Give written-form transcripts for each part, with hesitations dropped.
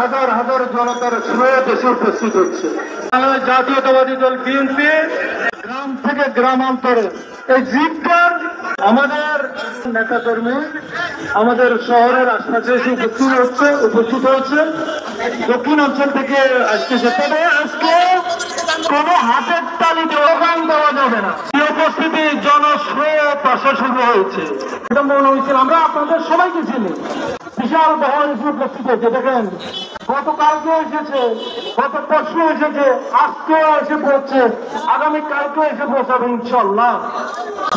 হাজার হাজার জনতার স্রোত এসে উপস্থিত হচ্ছে। জাতীয়তাবাদী দল বিএনপি গ্রাম থেকে গ্রামান্তরে এই জিপটার আমাদের নেতাকর্মী আমাদের শহরের আশপাশে এসে উপস্থিত হচ্ছে। দক্ষিণ অঞ্চল থেকে আসতেছে। তবে আজকে কোন হাতের তালি দোকান দেওয়া যাবে না। এই উপস্থিতি জনস্রোত আসা শুরু হয়েছে। এটা মনে হয়েছিল আমরা আপনাদের সবাইকে চিনি। বিশাল বহর এসে উপস্থিত হয়েছে। দেখেন গতকালকে এসেছে, গত পরশু এসেছে, আজকেও এসে পড়ছে, আগামী কালকেও এসে পৌঁছাবে ইনশাল্লাহ।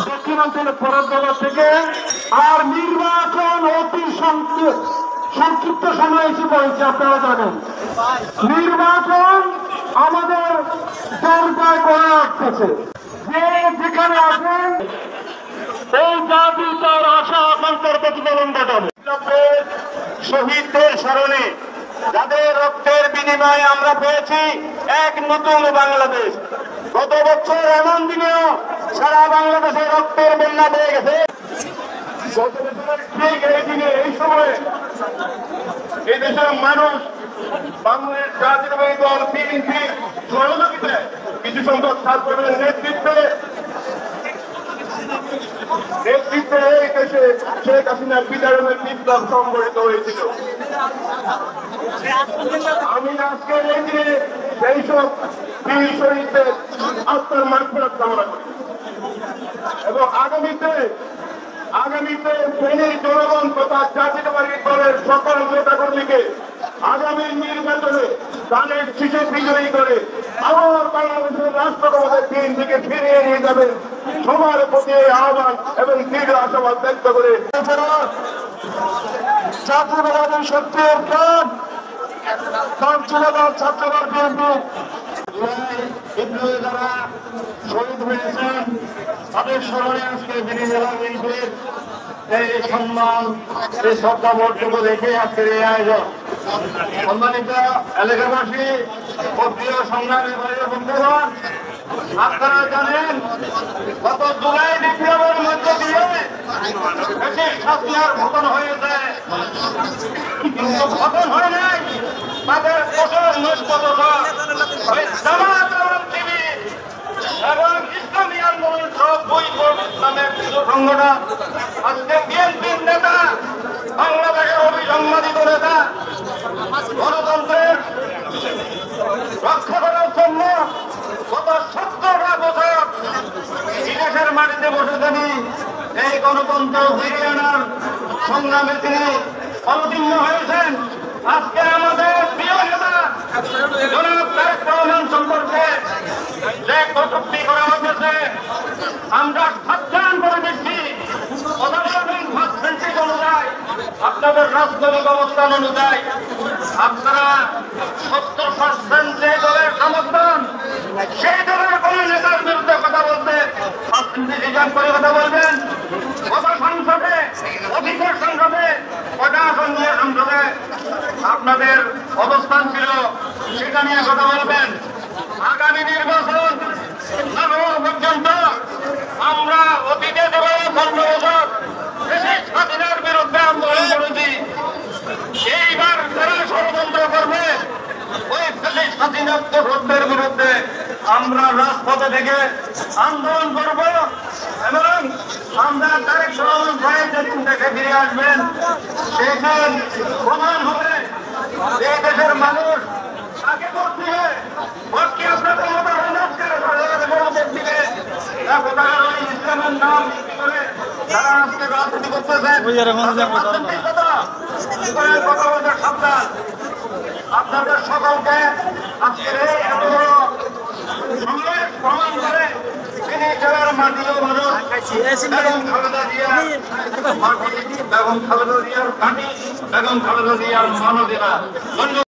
দক্ষিণাঞ্চলের পরের থেকে আর নির্বাচন অতি সংক্ষিপ্ত সময় এসে পড়েছে। আপনারা জানেন নির্বাচন আমাদের দরকার করে রাখতেছে। যে যেখানে আছেন এই জাতি তার আশা আকাঙ্ক্ষার প্রতিফলন ঘটাবে। শহীদদের স্মরণে যাদের রক্তের বিনিময়ে আমরা পেয়েছি এক নতুন বাংলাদেশ। গত বছর এমন দিনেও সারা বাংলাদেশে রক্তের বন্যা বয়ে গেছে। গত বছরের ঠিক এই দিনে এই সময়ে এই দেশের মানুষ বাংলাদেশ জাতীয়তাবাদী দল বিএনপি সহযোগিতায় কিছু সংখ্যক ছাত্রদের নেতৃত্বে এই দেশে শেখ হাসিনার বিতাড়নের বিপ্লব সংগঠিত হয়েছিল। আমি আজকের এই দিনে সেই সব বীর শহীদদের আত্মার মাগফিরাত কামনা করি এবং আগামীতে ফেনীর জনগণ তথা জাতীয়তাবাদী দলের সকল নেতাকর্মীকে আগামী নির্বাচনে ধানের শীষে বিজয়ী করে আবার বাংলাদেশের রাষ্ট্র ক্ষমতার দিন থেকে ফিরিয়ে নিয়ে যাবেন সবার প্রতি এই আহ্বান এবং দৃঢ় আশাবাদ ব্যক্ত করে জাতীয়তাবাদী শক্তির ছাত্রদল বিএনপি বিদ্রোহে যারা শহীদ হয়েছেন তাদের স্মরণে আজকে ফেনী জেলা বিএনপির এই সম্মান এই শ্রদ্ধা বক্তব্য দেখে আজকের এই আয়োজন। সম্মানিত এলাকাবাসী ও প্রিয় সংগ্রামী ভাই বন্ধুগণ, আপনারা জানেন গত জুলাই বিপ্লবের মধ্যে দিয়ে শাসিয়ার পতন হয়েছে, কিন্তু পতন হয় নাই তাদের প্রচুর নৈতিকতা এবং ইসলামী আন্দোলন সব ইসলামের কিছু সংগঠন আজকে বিএনপির নেতা বাংলাদেশের অভিসংবাদিত নেতা গণতন্ত্রের রক্ষা করার জন্য গত 17টা বছর বিদেশের মাটিতে বসে তিনি এই গণতন্ত্র ফিরিয়ে আনার সংগ্রামে তিনি অবতীর্ণ হয়েছেন। আজকে আমাদের প্রিয় নেতা জনাব তারেক রহমান সম্পর্কে যে কটূক্তি করা হয়েছে আমরা সাবধান করে দিচ্ছি। অনুযায়ী আপনাদের রাজনৈতিক অবস্থান অনুযায়ী আপনারা 70% যে দলের সমর্থন সেই দলের কোন নেতার বিরুদ্ধে কথা বলতে করে কথা বলবেন। কত সংসদে অধিকার সংসদে কটা সংসদীয় সংসদে আপনাদের অবস্থান ছিল সেটা নিয়ে কথা বলবেন। আগামী নির্বাচন পর্যন্ত আমরা অতীতে দেব 15 বছর দেশের স্বাধীনের বিরুদ্ধে আন্দোলন করেছি। এইবার যারা ষড়যন্ত্র করবে ওই দেশের স্বাধীনতার বিরুদ্ধে আমরা রাজপথে থেকে আন্দোলন করব এবং আমরা তারেক রহমান ভাই যেদিন থেকে ফিরে আসবেন সেদিন প্রমাণ হবে এই দেশের মানুষ তাকে ভোট দিবে। ভোট কি আপনাদের মতো ভোট দিবে ইসলামের নাম করে তারা আজকে রাজনীতি করতেছেন। কথা বলতে সাবধান। আপনাদের সকলকে আজকের এই এত বড় প্রমাণ করে তিনি জেলার মাটিও মানুষ এবং খালেদা জিয়ার মাটি এবং খালেদা জিয়ার মাটি এবং খালেদা জিয়ার মানবীরা।